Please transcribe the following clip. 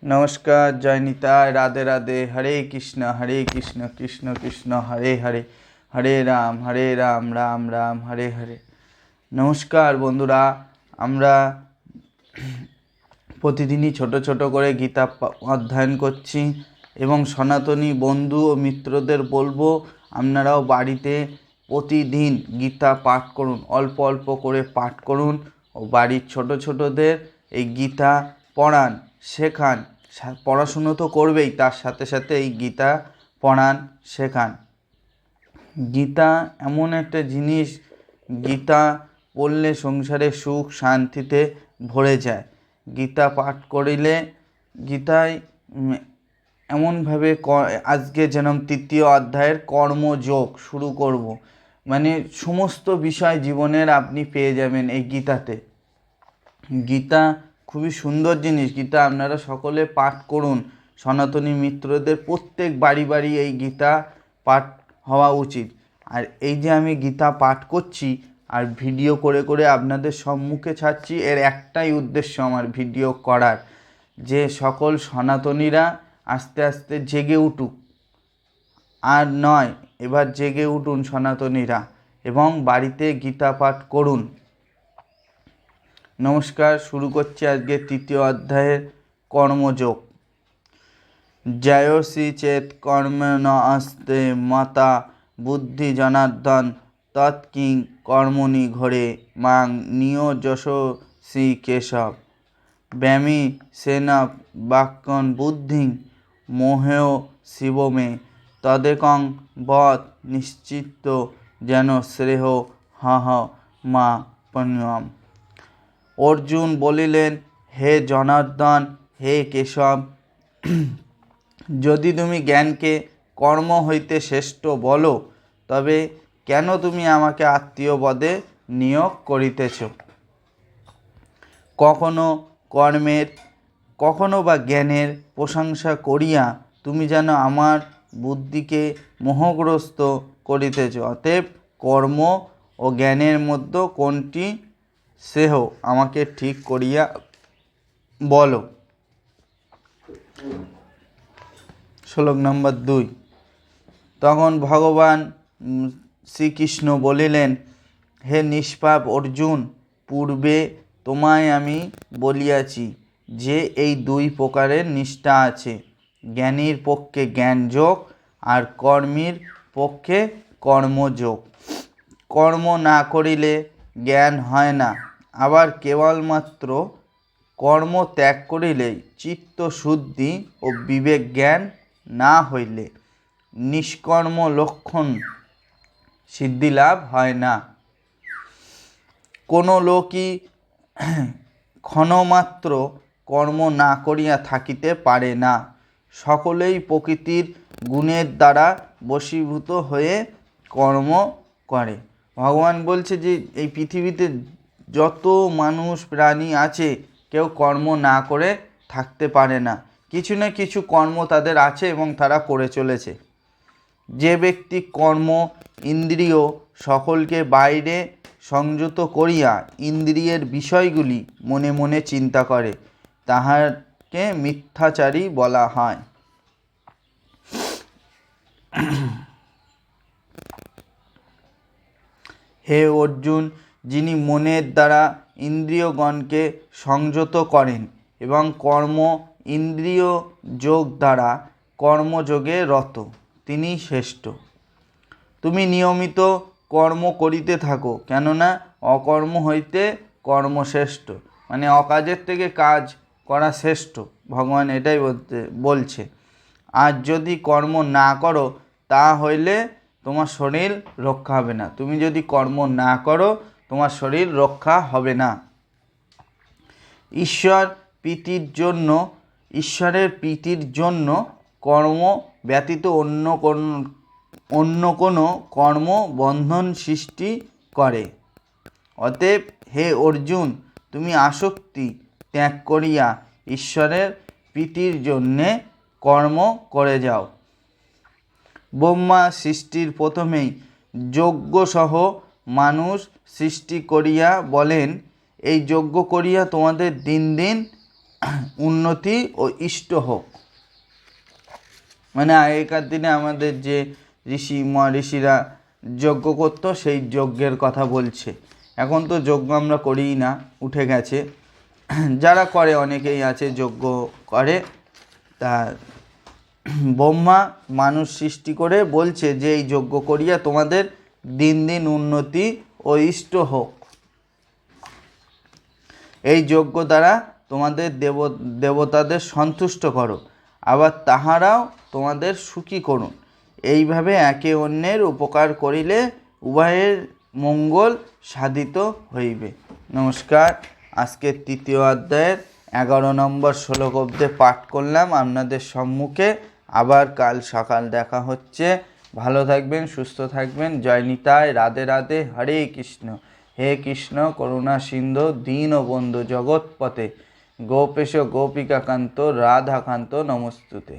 नमस्कार, जय निताय, राधे राधे। हरे कृष्ण कृष्ण कृष्ण हरे हरे, हरे राम राम राम हरे हरे। नमस्कार बंधुरा, আমরা প্রতিদিনই ছোট ছোট করে গীতা অধ্যয়ন করছি এবং সনাতনী বন্ধু ও মিত্রদের বলবো আপনারাও বাড়িতে প্রতিদিন গীতা পাঠ করুন, অল্প অল্প করে পাঠ করুন ও বাড়ির ছোট ছোটদের এই গীতা পড়ান, শেখান। পড়াশুনো তো করবেই, তার সাথে সাথে এই গীতা পড়ান, শেখান। গীতা এমন একটা জিনিস, গীতা পড়লে সংসারে সুখ শান্তিতে ভরে যায়। গীতা পাঠ করিলে গীতায় এমনভাবে আজকে যেমন তৃতীয় অধ্যায়ের কর্মযোগ শুরু করব, মানে সমস্ত বিষয় জীবনের আপনি পেয়ে যাবেন এই গীতাতে। গীতা খুবই সুন্দর জিনিস, গীতা আপনারা সকলে পাঠ করুন। সনাতনী মিত্রদের প্রত্যেক বাড়ি বাড়ি এই গীতা পাঠ হওয়া উচিত। আর এই যে আমি গীতা পাঠ করছি আর ভিডিও করে করে আপনাদের সম্মুখে ছাড়ছি, এর একটাই উদ্দেশ্য আমার ভিডিও করার, যে সকল সনাতনীরা আস্তে আস্তে জেগে উঠুক। আর নয়, এবার জেগে উঠুন সনাতনীরা এবং বাড়িতে গীতা পাঠ করুন। নমস্কার, শুরু করছি আজকে তৃতীয় অধ্যায়ের কর্মযোগ। জয়সি চেত কর্মে ন আস্তে মাতা বুদ্ধি জনার্দন তৎকিং কর্মণি ঘরে মাং নিয়োজসি কেশব ব্যামি সেন বাক্যন বুদ্ধিং মোহেয় শিবমে তদেকং বৎ নিশ্চিত যেন শ্রেহ হহ মা পণ্যম। অর্জুন বলিলেন, হে জনার্দন, হে কেশব, যদি তুমি জ্ঞানকে কর্ম হইতে শ্রেষ্ঠ বলো, তবে কেন তুমি আমাকে আত্মীয় পদে নিয়োগ করিতেছ? কখনো কর্মের, কখনো বা জ্ঞানের প্রশংসা করিয়া তুমি যেন আমার বুদ্ধিকে মোহগ্রস্ত করিতেছ। অতএব কর্ম ও জ্ঞানের মধ্যে কোনটি শ্রেয় আমাকে ঠিক করিয়া বলো। শ্লোক নম্বর 2। তখন ভগবান শ্রীকৃষ্ণ বলিলেন, হে নিষ্পাপ অর্জুন, পূর্বে তোমায় আমি বলিয়াছি যে এই দুই প্রকারের নিষ্ঠা আছে, জ্ঞানীর পক্ষে জ্ঞানযোগ আর কর্মীর পক্ষে কর্মযোগ। কর্ম না করিলে জ্ঞান হয় না, আবার কেবলমাত্র কর্ম ত্যাগ করিলেই চিত্ত শুদ্ধি ও বিবেক জ্ঞান না হইলে নিষ্কর্ম লক্ষণ সিদ্ধি লাভ হয় না। কোনো লোকই ক্ষণমাত্র কর্ম না করিয়া থাকিতে পারে না। সকলেই প্রকৃতির গুণের দ্বারা বশীভূত হয়ে কর্ম করে। ভগবান বলছে যে এই পৃথিবীতে যত মানুষ প্রাণী আছে, কেউ কর্ম না করে থাকতে পারে না। কিছু না কিছু কর্ম তাদের আছে এবং তারা করে চলেছে। যে ব্যক্তি কর্ম ইন্দ্রিয় সকলকে বাইরে সংযত করিয়া ইন্দ্রিয়ের বিষয়গুলি মনে মনে চিন্তা করে, তাহাকে মিথ্যাচারী বলা হয়। হে অর্জুন, যিনি মনের দ্বারা ইন্দ্রিয়গণকে সংযত করেন এবং কর্ম ইন্দ্রিয় যোগ দ্বারা কর্মযোগে রত, তিনি শ্রেষ্ঠ। তুমি নিয়মিত কর্ম করিতে থাকো, কেননা অকর্ম হইতে কর্মশ্রেষ্ঠ, মানে অকাজের থেকে কাজ করা শ্রেষ্ঠ। ভগবান এটাই বলছে। আর যদি কর্ম না করো, তা হইলে তোমার শরীর রক্ষা হবে না। তুমি যদি কর্ম না করো, তোমার শরীর রক্ষা হবে না। ঈশ্বরের প্রীতির জন্য কর্ম ব্যতীত অন্য কোনো কর্ম বন্ধন সৃষ্টি করে। অতএব হে অর্জুন, তুমি আসক্তি ত্যাগ করিয়া ঈশ্বরের প্রীতির জন্যে কর্ম করে যাও। ব্রহ্মা সৃষ্টির প্রথমেই যজ্ঞসহ মানুষ সৃষ্টি করিয়া বলেন, এই যজ্ঞ করিয়া তোমাদের দিন দিন উন্নতি ও ইষ্ট হোক। মানে আগেকার দিনে আমাদের যে ঋষি মহাঋষিরা যজ্ঞ করতো সেই যজ্ঞের কথা বলছে। এখন তো যজ্ঞ আমরা করিই না, উঠে গেছে। যারা করে অনেকেই আছে যজ্ঞ করে। তা ব্রহ্মা মানুষ সৃষ্টি করে বলছে যে এই যজ্ঞ করিয়া তোমাদের দিন দিন উন্নতি ও ইষ্ট হোক। এই যজ্ঞ দ্বারা তোমাদের দেবতাদের সন্তুষ্ট করো, আবার তাহারাও তোমাদের সুখী করুন। এইভাবে একে অন্যের উপকার করিলে উভয়ের মঙ্গল সাধিত হইবে। নমস্কার। আজকের তৃতীয় অধ্যায়ের 11 নম্বর শ্লোক অব্দে পাঠ করলাম আপনাদের সম্মুখে। আবার কাল সকাল দেখা হচ্ছে। ভালো থাকবেন, সুস্থ থাকবেন। জয় নিতাই, রাধে রাধে, হরে কৃষ্ণ। হে কৃষ্ণ করুণা সিন্ধু দীনবন্ধু জগৎপতে গোপেশ গোপিকাকান্ত রাধাকান্ত নমস্তুতে।